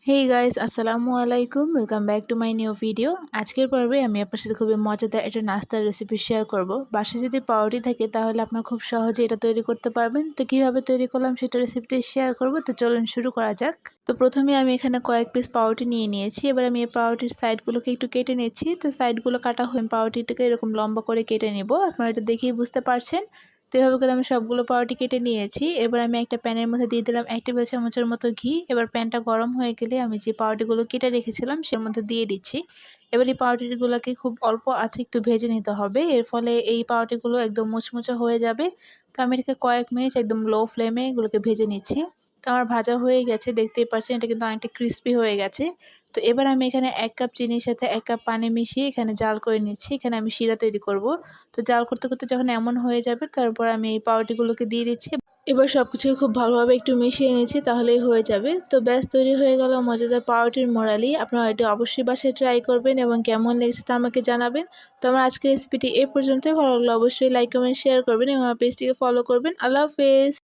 Hey guys, আসসালামু আলাইকুম। Welcome back to my new video. আজকের পর্বে আমি আপনার সাথে খুবই মজাদার একটা নাস্তার রেসিপি শেয়ার করব। বাসায় যদি পাউরুটি থাকে তাহলে আপনারা খুব সহজে এটা তৈরি করতে পারবেন। তো কিভাবে তৈরি করলাম সেটা রেসিপিটি শেয়ার করব। তো চলুন শুরু করা যাক। তো প্রথমে আমি এখানে কয়েক পিস পাউরুটি নিয়ে নিয়েছি। এবার আমি এই পাউরুটির সাইডগুলোকে একটু কেটে নিচ্ছি। তো সাইডগুলো কাটা হয়ে পাউরুটিটাকে এরকম লম্বা করে কেটে নেব। আপনারা এটা দেখেই বুঝতে পারছেন। তো এভাবে করে আমি সবগুলো পাউরুটি কেটে নিয়েছি। এবার আমি একটা প্যানের মধ্যে দিয়ে দিলাম 1 টেবিল চামচের মতো ঘি। এবার প্যানটা গরম হয়ে গেলে আমি যে পাউরুটিগুলো কেটে রেখেছিলাম সের মধ্যে দিয়ে দিচ্ছি। এবার এই পাউরুটিগুলোকে খুব অল্প আঁচে একটু ভেজে নিতে হবে। এর ফলে এই পাউরুটিগুলো একদম মুচমুচে হয়ে যাবে। তো আমি এটাকে কয়েক মিনিট একদম লো ফ্লেমে এগুলোকে ভেজে নিচ্ছি। তো আমার ভাজা হয়ে গেছে, দেখতেই পাচ্ছেন এটা কিন্তু অনেকটা ক্রিস্পি হয়ে গেছে। তো এবার আমি এখানে 1 কাপ চিনির সাথে 1 কাপ পানি মিশিয়ে এখানে জাল করে নিচ্ছি। এখানে আমি শিরা তৈরি করব। তো জাল করতে করতে যখন এমন হয়ে যাবে তারপর আমি এই পাউরুটিগুলোকে দিয়ে দিচ্ছি। এবার সব কিছু খুব ভালোভাবে একটু মিশিয়ে নিচ্ছি, তাহলেই হয়ে যাবে। তো ব্যাস তৈরি হয়ে গেল মজাদার পাউরুটির মোড়ালি। আপনারা এটি অবশ্যই বাসায় ট্রাই করবেন এবং কেমন লেগেছে তা আমাকে জানাবেন। তো আমার আজকের রেসিপিটি এ পর্যন্তই। ভালো লাগলে অবশ্যই লাইক কমেন্ট শেয়ার করবেন এবং আমার পেজটিকে ফলো করবেন। আল্লাহ হাফেজ।